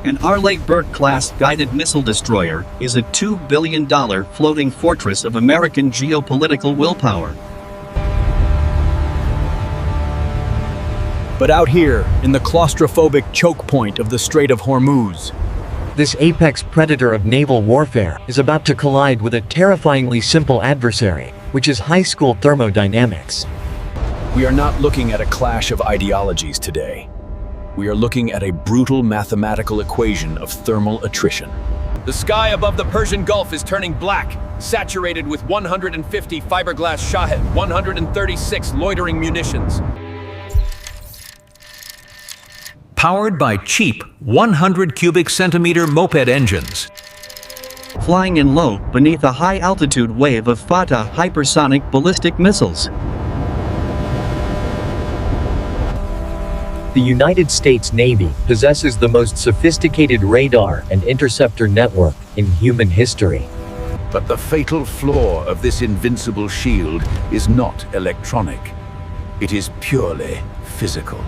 An Arleigh Burke-class guided missile destroyer is a $2 billion floating fortress of American geopolitical willpower. But out here, in the claustrophobic choke point of the Strait of Hormuz, this apex predator of naval warfare is about to collide with a terrifyingly simple adversary, which is high school thermodynamics. we are not looking at a clash of ideologies today. We are looking at a brutal mathematical equation of thermal attrition. The sky above the Persian Gulf is turning black, saturated with 150 fiberglass Shahed, 136 loitering munitions. Powered by cheap 100 cubic centimeter moped engines. Flying in low beneath a high-altitude wave of Fatah hypersonic ballistic missiles. The United States Navy possesses the most sophisticated radar and interceptor network in human history. But the fatal flaw of this invincible shield is not electronic. It is purely physical.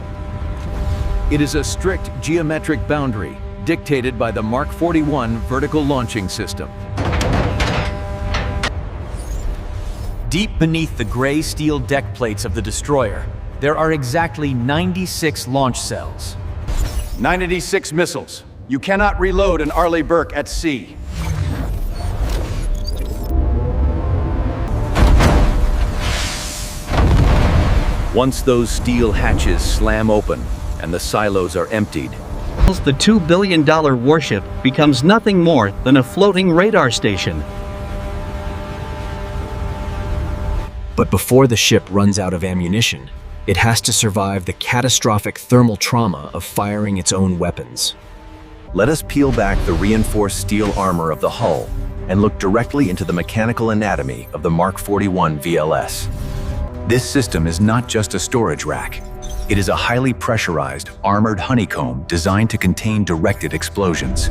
It is a strict geometric boundary dictated by the Mark 41 vertical launching system. Deep beneath the gray steel deck plates of the destroyer, there are exactly 96 launch cells. 96 missiles. You cannot reload an Arleigh Burke at sea. Once those steel hatches slam open and the silos are emptied, The $2 billion warship becomes nothing more than a floating radar station. But before the ship runs out of ammunition, it has to survive the catastrophic thermal trauma of firing its own weapons. let us peel back the reinforced steel armor of the hull and look directly into the mechanical anatomy of the Mark 41 VLS. This system is not just a storage rack. It is a highly pressurized, armored honeycomb designed to contain directed explosions.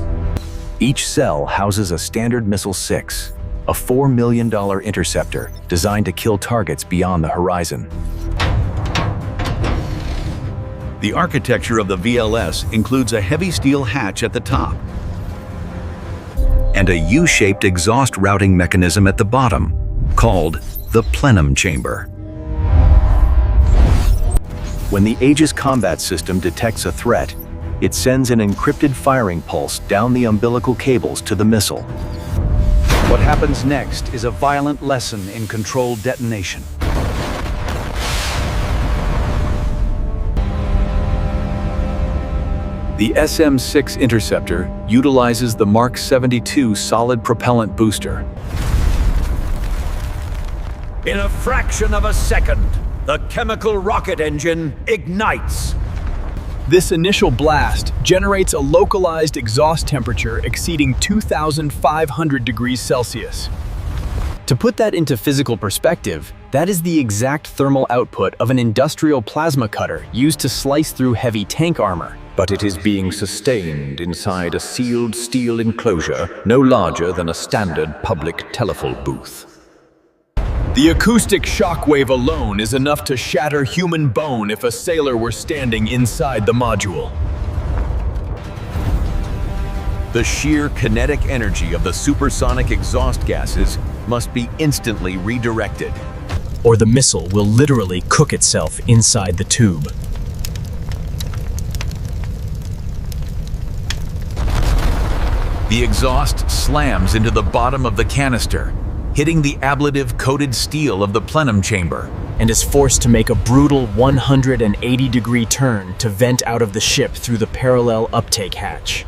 Each cell houses a Standard Missile-6, a $4 million interceptor designed to kill targets beyond the horizon. The architecture of the VLS includes a heavy steel hatch at the top and a U-shaped exhaust routing mechanism at the bottom, called the plenum chamber. When the Aegis Combat System detects a threat, it sends an encrypted firing pulse down the umbilical cables to the missile. What happens next is a violent lesson in controlled detonation. The SM-6 interceptor utilizes the Mark 72 solid propellant booster. In a fraction of a second, the chemical rocket engine ignites. This initial blast generates a localized exhaust temperature exceeding 2,500 degrees Celsius. To put that into physical perspective, that is the exact thermal output of an industrial plasma cutter used to slice through heavy tank armor. But it is being sustained inside a sealed steel enclosure no larger than a standard public telephone booth. The acoustic shockwave alone is enough to shatter human bone if a sailor were standing inside the module. The sheer kinetic energy of the supersonic exhaust gases must be instantly redirected. Or the missile will literally cook itself inside the tube. The exhaust slams into the bottom of the canister, hitting the ablative-coated steel of the plenum chamber, And is forced to make a brutal 180-degree turn to vent out of the ship through the parallel uptake hatch.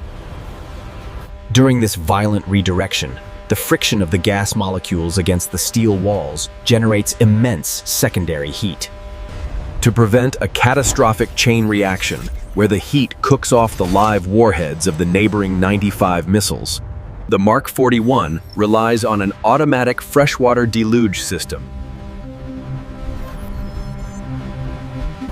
During this violent redirection, the friction of the gas molecules against the steel walls generates immense secondary heat. To prevent a catastrophic chain reaction, where the heat cooks off the live warheads of the neighboring 95 missiles, the Mark 41 relies on an automatic freshwater deluge system.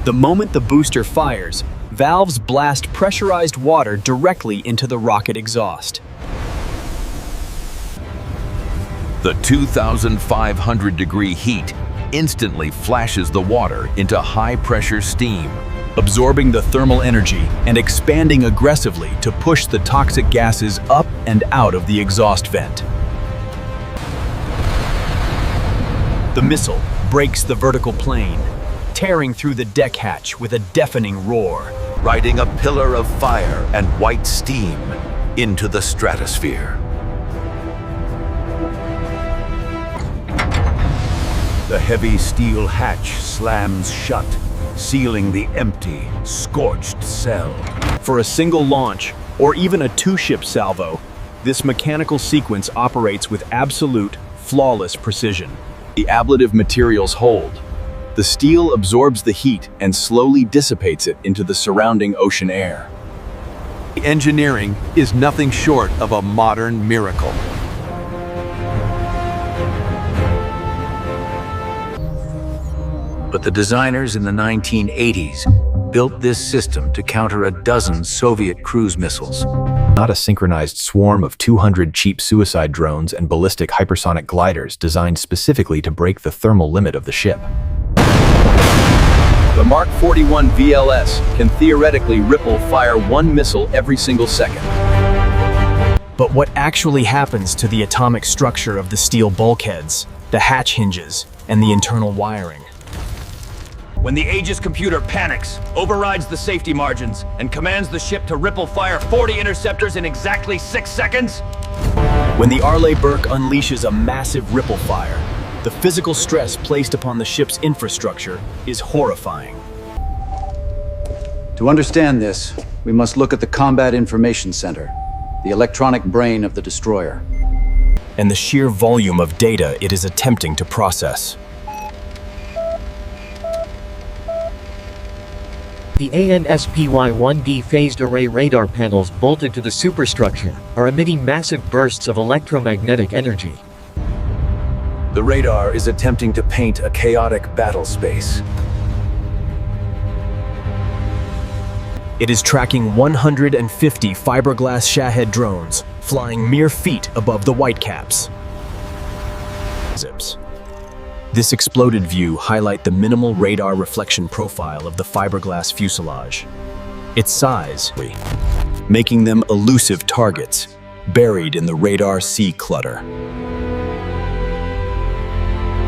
The moment the booster fires, valves blast pressurized water directly into the rocket exhaust. The 2,500-degree heat instantly flashes the water into high-pressure steam, absorbing the thermal energy and expanding aggressively to push the toxic gases up and out of the exhaust vent. The missile breaks the vertical plane, tearing through the deck hatch with a deafening roar. Riding a pillar of fire and white steam into the stratosphere. The heavy steel hatch slams shut, sealing the empty, scorched cell. For a single launch, or even a two-ship salvo, this mechanical sequence operates with absolute, flawless precision. The ablative materials hold. The steel absorbs the heat and slowly dissipates it into the surrounding ocean air. The engineering is nothing short of a modern miracle. But the designers in the 1980s built this system to counter a dozen Soviet cruise missiles. Not a synchronized swarm of 200 cheap suicide drones and ballistic hypersonic gliders designed specifically to break the thermal limit of the ship. The Mark 41 VLS can theoretically ripple fire one missile every single second. But what actually happens to the atomic structure of the steel bulkheads, the hatch hinges, and the internal wiring? When the Aegis computer panics, overrides the safety margins, and commands the ship to ripple fire 40 interceptors in exactly 6 seconds? When the Arleigh Burke unleashes a massive ripple fire, the physical stress placed upon the ship's infrastructure is horrifying. To understand this, we must look at the Combat Information Center, the electronic brain of the destroyer. And the sheer volume of data it is attempting to process. The ANSPY-1D phased array radar panels bolted to the superstructure are emitting massive bursts of electromagnetic energy. The radar is attempting to paint a chaotic battle space. It is tracking 150 fiberglass Shahed drones, flying mere feet above the Whitecaps. This exploded view highlights the minimal radar reflection profile of the fiberglass fuselage. Its size, making them elusive targets, buried in the radar sea clutter.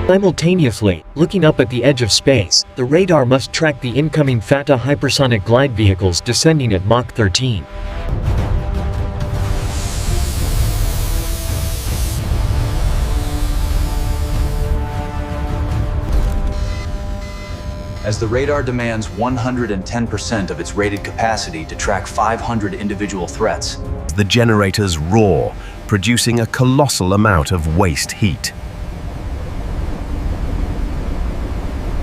Simultaneously, looking up at the edge of space, the radar must track the incoming Fatah hypersonic glide vehicles descending at Mach 13. As the radar demands 110% of its rated capacity to track 500 individual threats, The generators roar, producing a colossal amount of waste heat.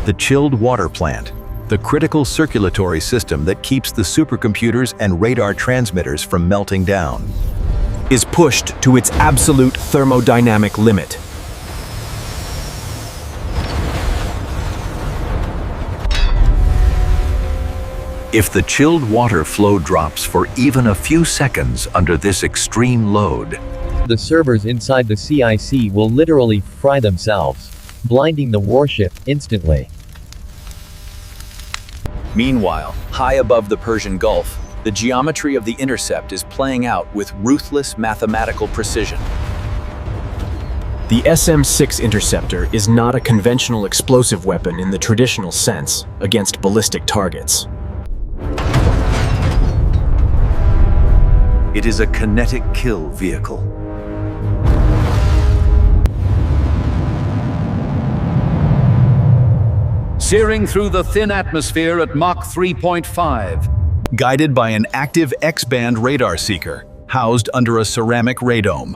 The chilled water plant, the critical circulatory system that keeps the supercomputers and radar transmitters from melting down, is pushed to its absolute thermodynamic limit. If the chilled water flow drops for even a few seconds under this extreme load, The servers inside the CIC will literally fry themselves, blinding the warship instantly. Meanwhile, high above the Persian Gulf, the geometry of the intercept is playing out with ruthless mathematical precision. The SM-6 interceptor is not a conventional explosive weapon in the traditional sense against ballistic targets. it is a kinetic kill vehicle. Searing through the thin atmosphere at Mach 3.5. Guided by an active X-band radar seeker, housed under a ceramic radome.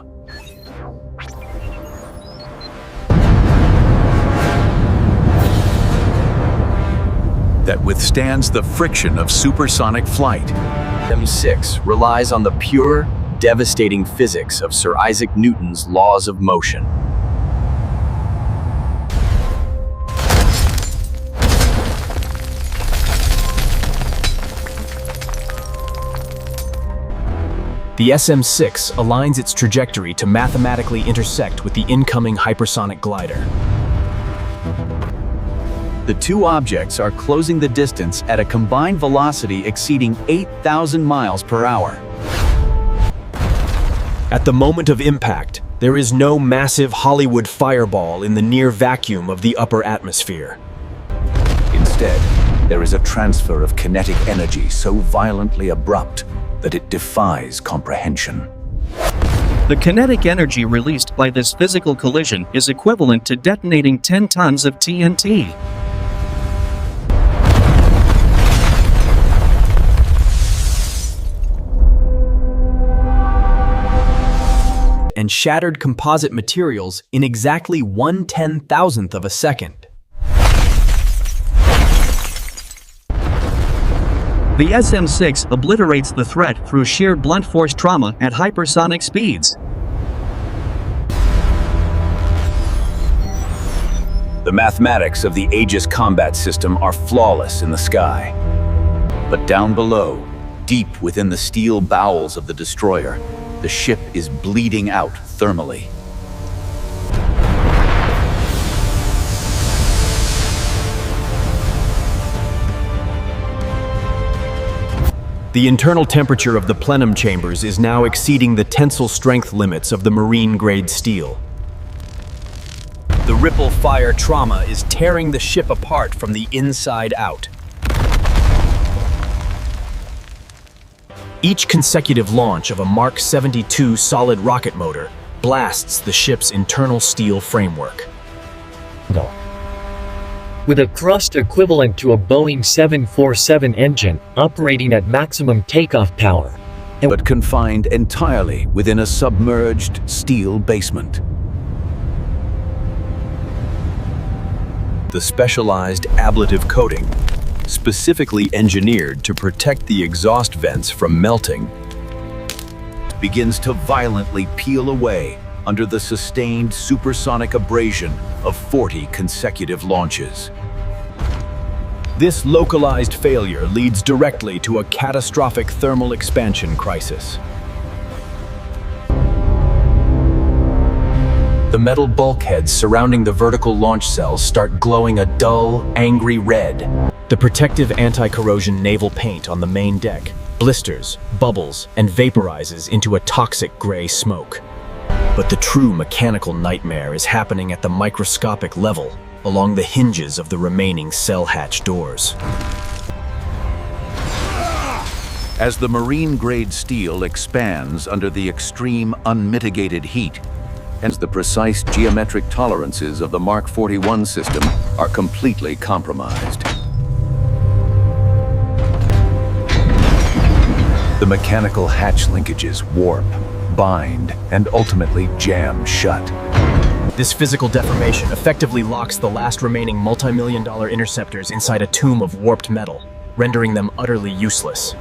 That withstands the friction of supersonic flight. M6 relies on the pure, devastating physics of Sir Isaac Newton's laws of motion. The SM-6 aligns its trajectory to mathematically intersect with the incoming hypersonic glider. The The two objects are closing the distance at a combined velocity exceeding 8,000 miles per hour. At the moment of impact, there is no massive Hollywood fireball in the near vacuum of the upper atmosphere. Instead, there is a transfer of kinetic energy so violently abrupt that it defies comprehension. The kinetic energy released by this physical collision is equivalent to detonating 10 tons of TNT. And shattered composite materials in exactly 1/10,000th of a second. The SM-6 obliterates the threat through sheer blunt force trauma at hypersonic speeds. The mathematics of the Aegis Combat System are flawless in the sky. But down below, deep within the steel bowels of the destroyer, the ship is bleeding out thermally. The internal temperature of the plenum chambers is now exceeding the tensile strength limits of the marine-grade steel. The ripple fire trauma is tearing the ship apart from the inside out. Each consecutive launch of a Mark 72 solid rocket motor blasts the ship's internal steel framework. With a thrust equivalent to a Boeing 747 engine operating at maximum takeoff power, But confined entirely within a submerged steel basement. The specialized ablative coating, specifically engineered to protect the exhaust vents from melting, Begins to violently peel away under the sustained supersonic abrasion of 40 consecutive launches. This localized failure leads directly to a catastrophic thermal expansion crisis. The metal bulkheads surrounding the vertical launch cells start glowing a dull, angry red. The protective anti-corrosion naval paint on the main deck blisters, bubbles, and vaporizes into a toxic gray smoke. But the true mechanical nightmare is happening at the microscopic level, along the hinges of the remaining cell hatch doors. As the marine-grade steel expands under the extreme unmitigated heat, and the precise geometric tolerances of the Mark 41 system are completely compromised. The mechanical hatch linkages warp, bind, and ultimately jam shut. This physical deformation effectively locks the last remaining multi-million-dollar interceptors inside a tomb of warped metal, rendering them utterly useless.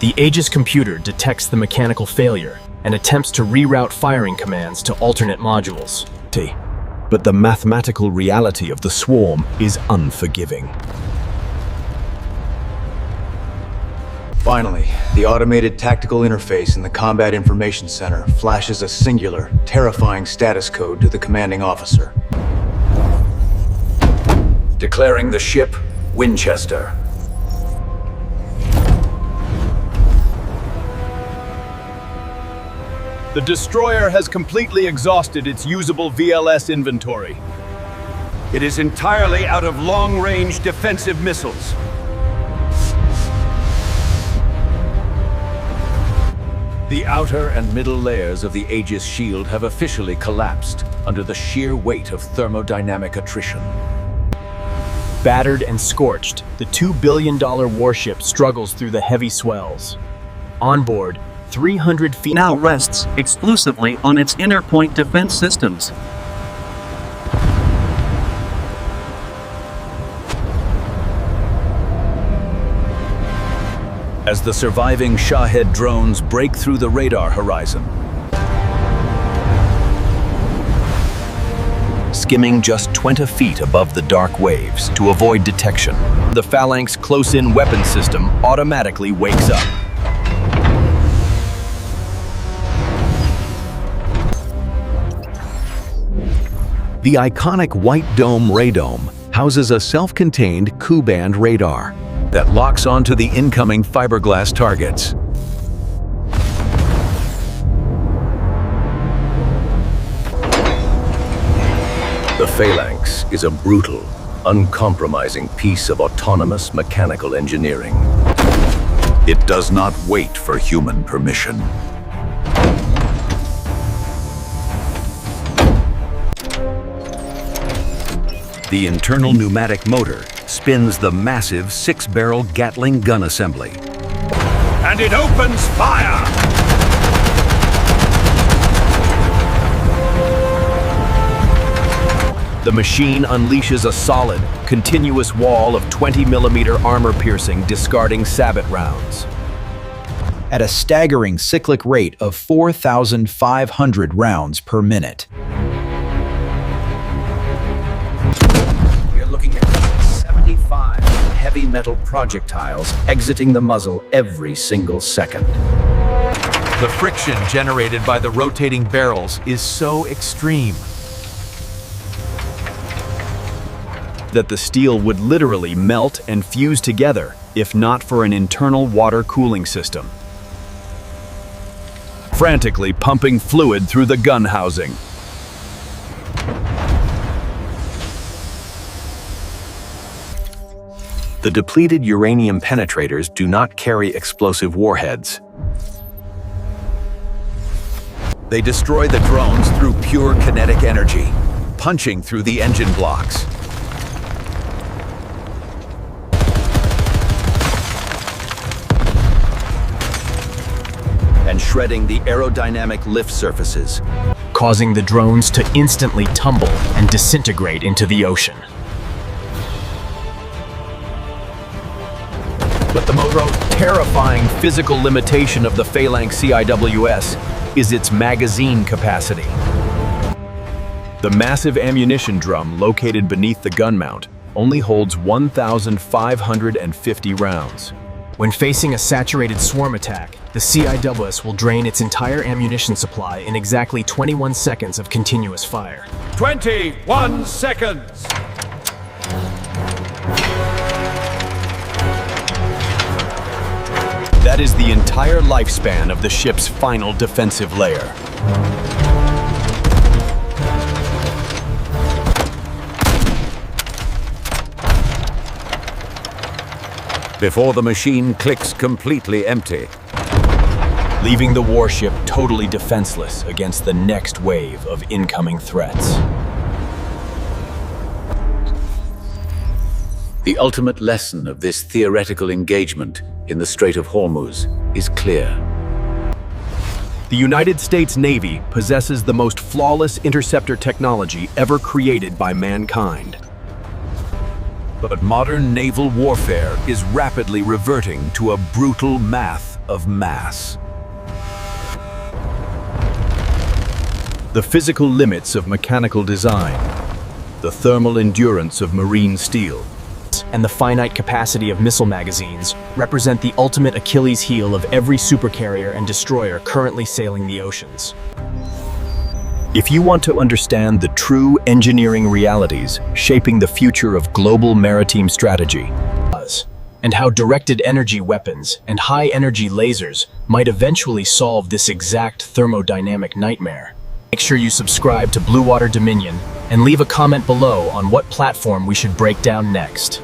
The Aegis computer detects the mechanical failure and attempts to reroute firing commands to alternate modules. but the mathematical reality of the swarm is unforgiving. Finally, the automated tactical interface in the Combat Information Center flashes a singular, terrifying status code to the commanding officer. Declaring the ship Winchester. The destroyer has completely exhausted its usable VLS inventory. It is entirely out of long-range defensive missiles. The outer and middle layers of the Aegis shield have officially collapsed under the sheer weight of thermodynamic attrition. Battered and scorched, the $2 billion warship struggles through the heavy swells. On board, 300 feet now rests exclusively on its inner point defense systems. As the surviving Shahed drones break through the radar horizon, Skimming just 20 feet above the dark waves to avoid detection, the Phalanx close-in weapon system automatically wakes up. The iconic white dome radome houses a self-contained Ku-band radar that locks onto the incoming fiberglass targets. The Phalanx is a brutal, uncompromising piece of autonomous mechanical engineering. It does not wait for human permission. The internal pneumatic motor spins the massive 6-barrel Gatling gun assembly. And it opens fire! The machine unleashes a solid, continuous wall of 20mm armor-piercing, discarding sabot rounds. At a staggering cyclic rate of 4,500 rounds per minute. We are looking at 75 heavy metal projectiles exiting the muzzle every single second. The friction generated by the rotating barrels is so extreme that the steel would literally melt and fuse together if not for an internal water cooling system, frantically pumping fluid through the gun housing. The depleted uranium penetrators do not carry explosive warheads. They destroy the drones through pure kinetic energy, punching through the engine blocks. And shredding the aerodynamic lift surfaces, causing the drones to instantly tumble and disintegrate into the ocean. But the most terrifying physical limitation of the Phalanx CIWS is its magazine capacity. The massive ammunition drum located beneath the gun mount only holds 1,550 rounds. When facing a saturated swarm attack, the CIWS will drain its entire ammunition supply in exactly 21 seconds of continuous fire. 21 seconds! That is the entire lifespan of the ship's final defensive layer. before the machine clicks completely empty, leaving the warship totally defenseless against the next wave of incoming threats. The ultimate lesson of this theoretical engagement in the Strait of Hormuz is clear. The United States Navy possesses the most flawless interceptor technology ever created by mankind. but modern naval warfare is rapidly reverting to a brutal math of mass. The physical limits of mechanical design, the thermal endurance of marine steel, and the finite capacity of missile magazines represent the ultimate Achilles heel of every supercarrier and destroyer currently sailing the oceans. If you want to understand the true engineering realities shaping the future of global maritime strategy, and how directed energy weapons and high-energy lasers might eventually solve this exact thermodynamic nightmare, make sure you subscribe to Bluewater Dominion and leave a comment below on what platform we should break down next.